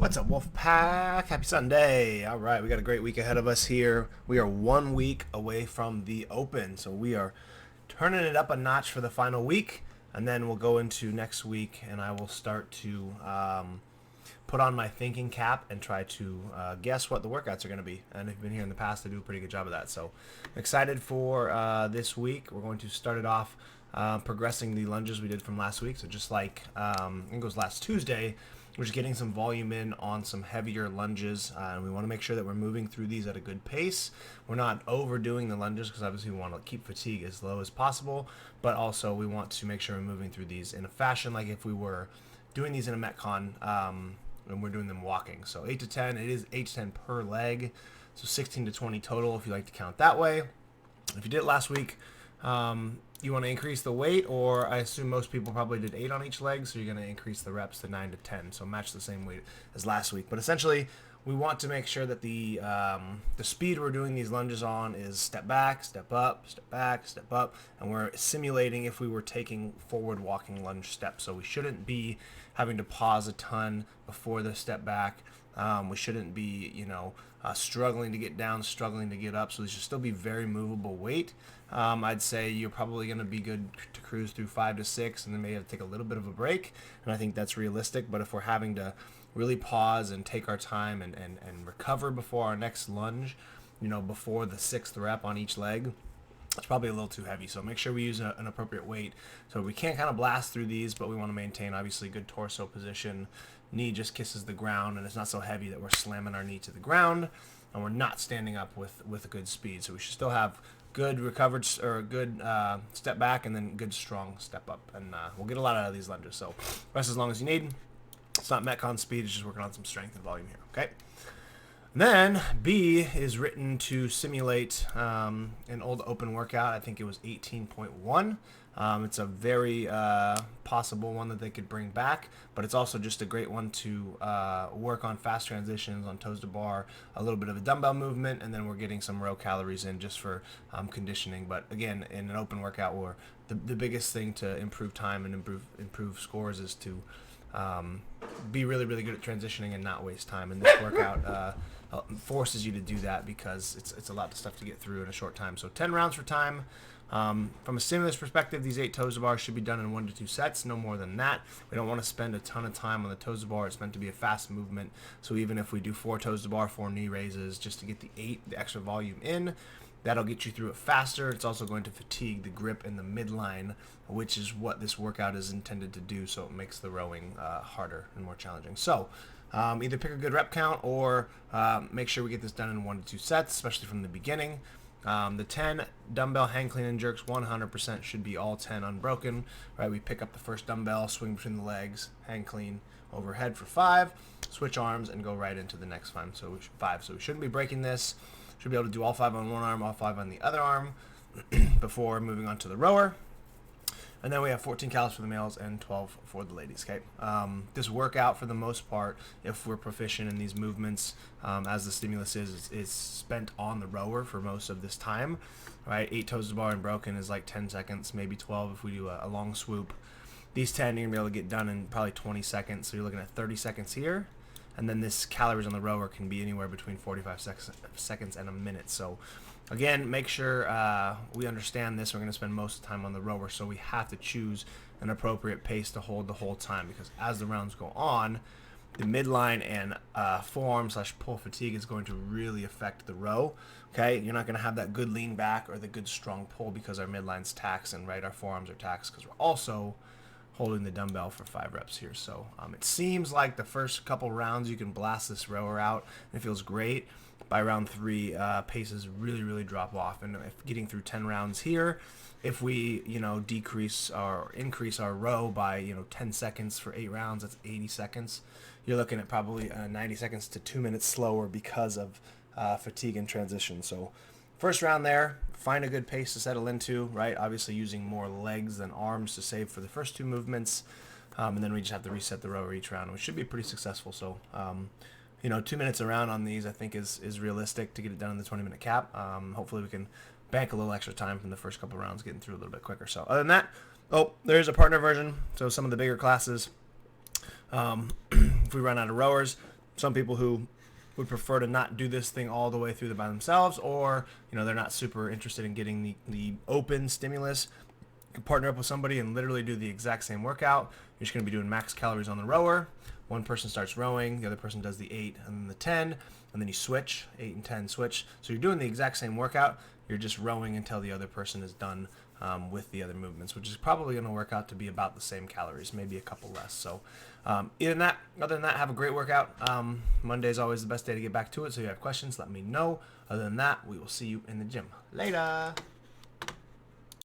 What's up, Wolfpack? Happy Sunday. All right, we got a great week ahead of us here. We are 1 week away from the Open, so we are turning it up a notch for the final week, and then we'll go into next week, and I will start to put on my thinking cap and try to guess what the workouts are going to be. And if you've been here in the past, I do a pretty good job of that. So I'm excited for this week. We're going to start it off progressing the lunges we did from last week. So just like I think it was last Tuesday, we're just getting some volume in on some heavier lunges, and we want to make sure that we're moving through these at a good pace. We're not overdoing the lunges because obviously we want to keep fatigue as low as possible, but also we want to make sure we're moving through these in a fashion like if we were doing these in a Metcon and we're doing them walking. So 8 to 10, it is 8 to 10 per leg, so 16 to 20 total if you like to count that way. If you did it last week, you want to increase the weight, or I assume most people probably did 8 on each leg, so you're going to increase the reps to 9 to 10, so match the same weight as last week. But essentially, we want to make sure that the speed we're doing these lunges on is step back, step up, step back, step up, and we're simulating if we were taking forward walking lunge steps. So we shouldn't be having to pause a ton before the step back. We shouldn't be, struggling to get down, struggling to get up. So these should still be very movable weight. I'd say you're probably going to be good to cruise through 5 to 6, and then maybe have to take a little bit of a break. And I think that's realistic. But if we're having to really pause and take our time and recover before our next lunge, before the 6th rep on each leg, it's probably a little too heavy. So make sure we use an appropriate weight. So we can't kind of blast through these, but we want to maintain obviously good torso position. Knee just kisses the ground, and it's not so heavy that we're slamming our knee to the ground, and we're not standing up with a good speed. So we should still have good recovered or good step back, and then good strong step up, and we'll get a lot out of these lunges. So rest as long as you need. It's not Metcon speed, it's just working on some strength and volume here. Okay. And then B is written to simulate an old open workout. I think it was 18.1. It's a very possible one that they could bring back, but it's also just a great one to work on fast transitions on toes to bar, a little bit of a dumbbell movement, and then we're getting some row calories in just for conditioning. But again, in an open workout, where the biggest thing to improve time and improve scores is to be really, really good at transitioning and not waste time. And this workout forces you to do that because it's a lot of stuff to get through in a short time. So 10 rounds for time. From a stimulus perspective, these 8 toes to bar should be done in 1 to 2 sets, no more than that. We don't want to spend a ton of time on the toes to bar. It's meant to be a fast movement. So even if we do 4 toes to bar, 4 knee raises, just to get the extra volume in, that'll get you through it faster. It's also going to fatigue the grip in the midline, which is what this workout is intended to do, so it makes the rowing harder and more challenging. So either pick a good rep count or make sure we get this done in 1 to 2 sets, especially from the beginning. The 10 dumbbell hang clean and jerks 100% should be all 10 unbroken. Right, we pick up the first dumbbell, swing between the legs, hang clean overhead for 5, switch arms, and go right into the next 5. So we shouldn't be breaking this. Should be able to do all 5 on one arm, all 5 on the other arm before moving on to the rower. And then we have 14 calories for the males and 12 for the ladies. Okay. This workout, for the most part, if we're proficient in these movements, as the stimulus is spent on the rower for most of this time. Right, 8 toes to bar and broken is like 10 seconds, maybe 12 if we do a long swoop. These 10 you're gonna be able to get done in probably 20 seconds. So you're looking at 30 seconds here. And then this calories on the rower can be anywhere between 45 seconds and a minute. So again, make sure we understand this. We're going to spend most of the time on the rower, so we have to choose an appropriate pace to hold the whole time, because as the rounds go on, the midline and forearm/pull fatigue is going to really affect the row. Okay, you're not going to have that good lean back or the good strong pull because our midline's taxed, and our forearms are taxed because we're also holding the dumbbell for 5 reps here. So it seems like the first couple rounds you can blast this rower out and it feels great. By round 3, paces really, really drop off. And if getting through 10 rounds here, if we decrease or increase our row by 10 seconds for 8 rounds, that's 80 seconds. You're looking at probably 90 seconds to 2 minutes slower because of fatigue and transition. So first round there, find a good pace to settle into, right? Obviously using more legs than arms to save for the first 2 movements. And then we just have to reset the rower each round, which should be pretty successful. So, 2 minutes a round on these, I think, is realistic to get it done in the 20-minute cap. Hopefully we can bank a little extra time from the first couple rounds, getting through a little bit quicker. So other than that, there's a partner version. So some of the bigger classes, if we run out of rowers, some people who would prefer to not do this thing all the way through by themselves, or they're not super interested in getting the open stimulus. You can partner up with somebody and literally do the exact same workout. You're just going to be doing max calories on the rower. One person starts rowing, the other person does the 8 and then the 10, and then you switch, 8 and 10 switch. So you're doing the exact same workout. You're just rowing until the other person is done with the other movements, which is probably going to work out to be about the same calories, maybe a couple less. So other than that, have a great workout. Monday is always the best day to get back to it. So if you have questions, let me know. Other than that, we will see you in the gym. Later.